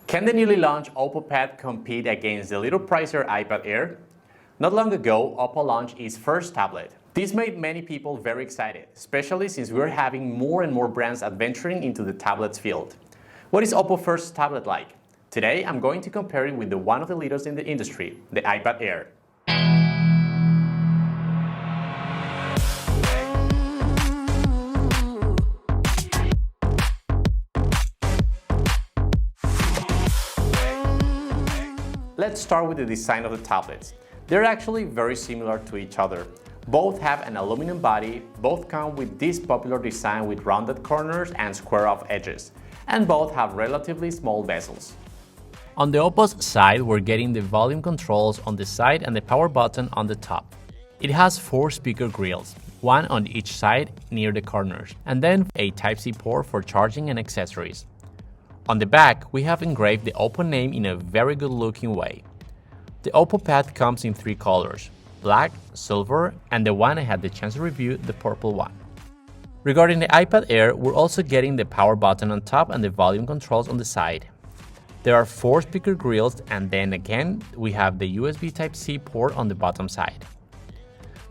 Can the newly launched Oppo Pad compete against the little pricier iPad Air? Not long ago, Oppo launched its first tablet. This made many people very excited, especially since we're having more and more brands adventuring into the tablets field. What is Oppo's first tablet like? Today, I'm going to compare it with one of the leaders in the industry, the iPad Air. Let's start with the design of the tablets. They're actually very similar to each other. Both have an aluminum body, both come with this popular design with rounded corners and square-off edges, and both have relatively small bezels. On the Oppo's side, we're getting the volume controls on the side and the power button on the top. It has 4 speaker grills, one on each side near the corners, and then a Type-C port for charging and accessories. On the back, we have engraved the Oppo name in a very good-looking way. The Oppo Pad comes in 3 colors: black, silver, and the one I had the chance to review, the purple one. Regarding the iPad Air, we're also getting the power button on top and the volume controls on the side. There are 4 speaker grills, and then again, we have the USB Type-C port on the bottom side.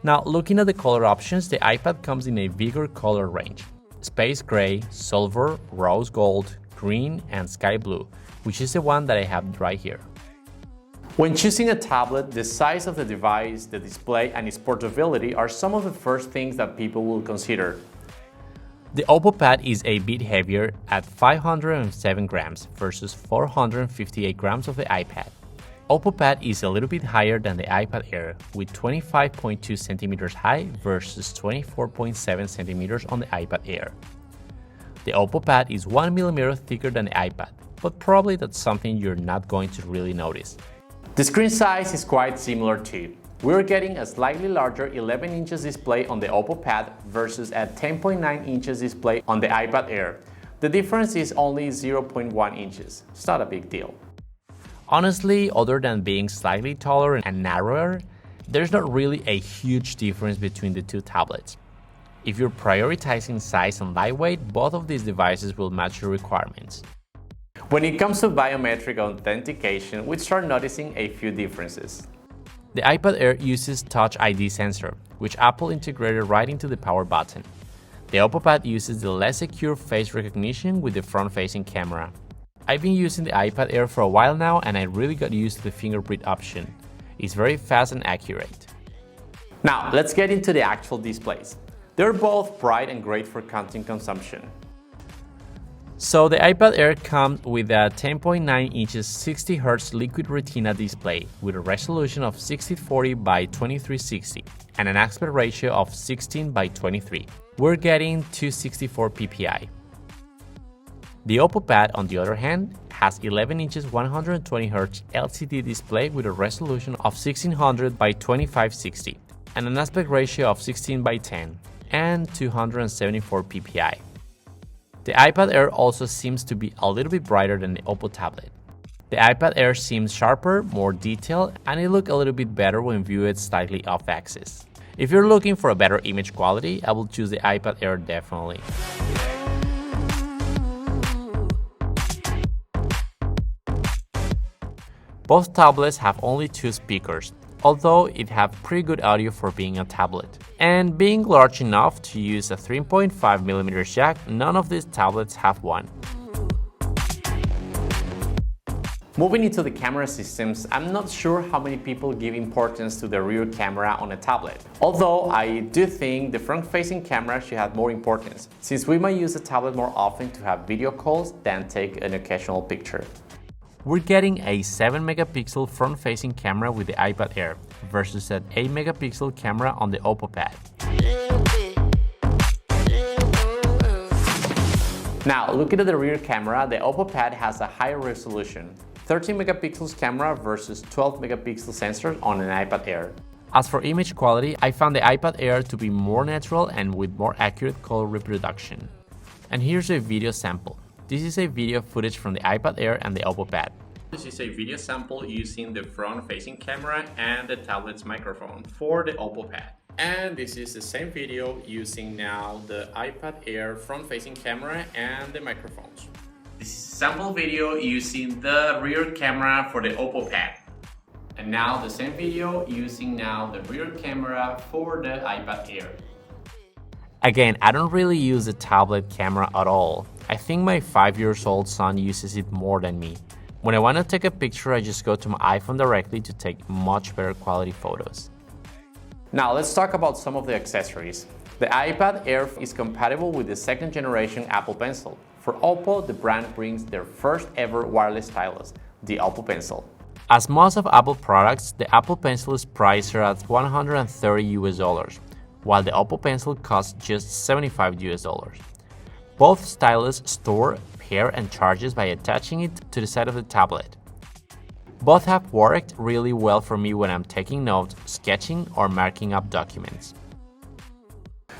Now, looking at the color options, the iPad comes in a bigger color range: space gray, silver, rose gold, green, and sky blue, which is the one that I have right here. When choosing a tablet, the size of the device, the display, and its portability are some of the first things that people will consider. The Oppo Pad is a bit heavier at 507 grams versus 458 grams of the iPad. Oppo Pad is a little bit higher than the iPad Air, with 25.2 centimeters high versus 24.7 centimeters on the iPad Air. The Oppo Pad is 1 millimeter thicker than the iPad, but probably that's something you're not going to really notice. The screen size is quite similar too. We're getting a slightly larger 11 inches display on the Oppo Pad versus a 10.9 inches display on the iPad Air. The difference is only 0.1 inches. It's not a big deal. Honestly, other than being slightly taller and narrower, there's not really a huge difference between the two tablets. If you're prioritizing size and lightweight, both of these devices will match your requirements. When it comes to biometric authentication, we start noticing a few differences. The iPad Air uses Touch ID sensor, which Apple integrated right into the power button. The Oppo Pad uses the less secure face recognition with the front-facing camera. I've been using the iPad Air for a while now, and I really got used to the fingerprint option. It's very fast and accurate. Now, let's get into the actual displays. They're both bright and great for content consumption. So the iPad Air comes with a 10.9 inches 60Hz liquid retina display with a resolution of 1640 by 2360 and an aspect ratio of 16 by 23. We're getting 264 ppi. The Oppo Pad, on the other hand, has 11 inches 120Hz LCD display with a resolution of 1600 by 2560 and an aspect ratio of 16 by 10 and 274 ppi. The iPad Air also seems to be a little bit brighter than the Oppo tablet. The iPad Air seems sharper, more detailed, and it looks a little bit better when viewed slightly off-axis. If you're looking for a better image quality, I will choose the iPad Air definitely. Both tablets have only 2 speakers, although it has pretty good audio for being a tablet. And being large enough to use a 3.5mm jack, none of these tablets have one. Moving into the camera systems, I'm not sure how many people give importance to the rear camera on a tablet. Although I do think the front-facing camera should have more importance, since we might use the tablet more often to have video calls than take an occasional picture. We're getting a 7-megapixel front-facing camera with the iPad Air versus an 8-megapixel camera on the Oppo Pad. Now, looking at the rear camera, the Oppo Pad has a higher resolution, 13 megapixels camera versus 12 megapixel sensor on an iPad Air. As for image quality, I found the iPad Air to be more natural and with more accurate color reproduction. And here's a video sample. This is a video footage from the iPad Air and the Oppo Pad. This is a video sample using the front-facing camera and the tablet's microphone for the Oppo Pad. And this is the same video using now the iPad Air front-facing camera and the microphones. This is a sample video using the rear camera for the Oppo Pad. And now the same video using now the rear camera for the iPad Air. Again, I don't really use the tablet camera at all. I think my 5-year-old son uses it more than me. When I want to take a picture, I just go to my iPhone directly to take much better quality photos. Now let's talk about some of the accessories. The iPad Air is compatible with the second generation Apple Pencil. For Oppo, the brand brings their first ever wireless stylus, the Oppo Pencil. As most of Apple products, the Apple Pencil is priced at $130 while the Oppo Pencil costs just $75 Both stylus store, pair, and charges by attaching it to the side of the tablet. Both have worked really well for me when I'm taking notes, sketching, or marking up documents.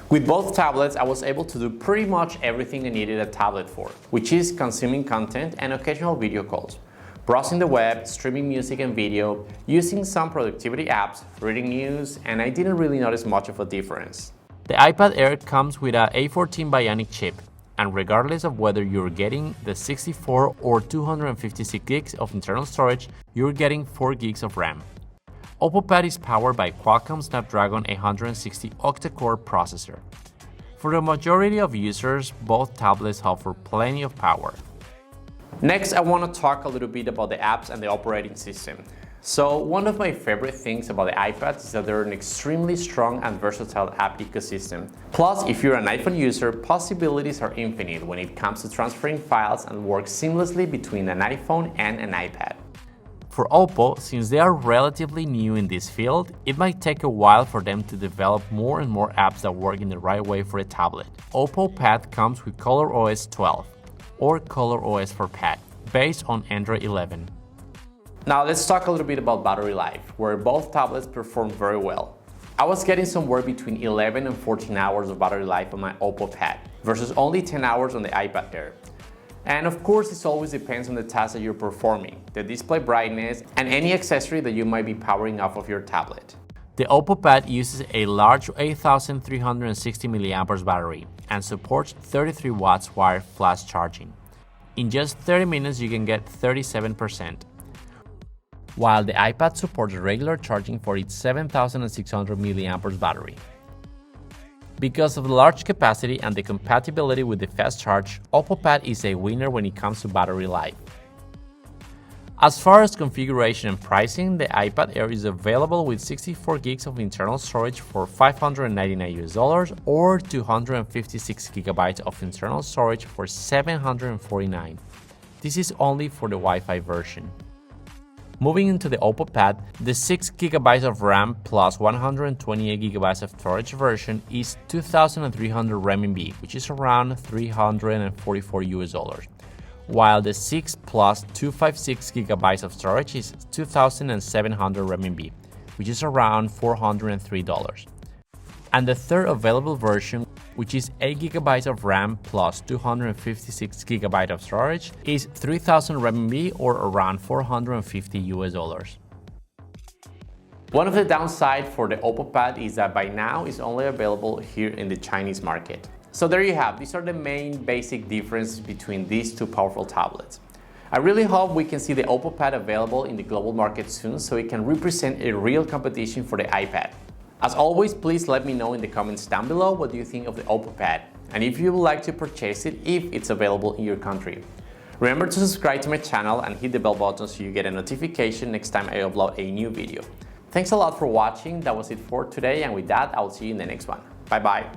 With both tablets, I was able to do pretty much everything I needed a tablet for, which is consuming content and occasional video calls, browsing the web, streaming music and video, using some productivity apps, reading news, and I didn't really notice much of a difference. The iPad Air comes with a A14 Bionic chip, and regardless of whether you're getting the 64 or 256 gigs of internal storage, you're getting 4 gigs of RAM. Oppo Pad is powered by Qualcomm Snapdragon 860 octa-core processor. For the majority of users, both tablets offer plenty of power. Next, I want to talk a little bit about the apps and the operating system. So, one of my favorite things about the iPad is that they're an extremely strong and versatile app ecosystem. Plus, if you're an iPhone user, possibilities are infinite when it comes to transferring files and work seamlessly between an iPhone and an iPad. For Oppo, since they are relatively new in this field, it might take a while for them to develop more and more apps that work in the right way for a tablet. Oppo Pad comes with ColorOS 12, or ColorOS for Pad, based on Android 11. Now let's talk a little bit about battery life, where both tablets perform very well. I was getting somewhere between 11 and 14 hours of battery life on my Oppo Pad, versus only 10 hours on the iPad Air. And of course, this always depends on the task that you're performing, the display brightness, and any accessory that you might be powering off of your tablet. The Oppo Pad uses a large 8360 mAh battery and supports 33 watts wired flash charging. In just 30 minutes, you can get 37%, while the iPad supports regular charging for its 7600 mAh battery. Because of the large capacity and the compatibility with the fast charge, Oppo Pad is a winner when it comes to battery life. As far as configuration and pricing, the iPad Air is available with 64 gigs of internal storage for $599 or 256 gigabytes of internal storage for $749. This is only for the Wi-Fi version. Moving into the Oppo Pad, the 6 GB of RAM plus 128 GB of storage version is 2,300 RMB, which is around $344, while the 6 plus 256 GB of storage is 2,700 RMB, which is around $403. And the third available version, which is 8 GB of RAM plus 256 GB of storage, is 3,000 RMB or around $450. One of the downsides for the Oppo Pad is that by now it's only available here in the Chinese market. So there you have, these are the main basic differences between these two powerful tablets. I really hope we can see the Oppo Pad available in the global market soon so it can represent a real competition for the iPad. As always, please let me know in the comments down below what do you think of the Oppo Pad and if you would like to purchase it if it's available in your country. Remember to subscribe to my channel and hit the bell button so you get a notification next time I upload a new video. Thanks a lot for watching, that was it for today, and with that, I'll see you in the next one. Bye bye!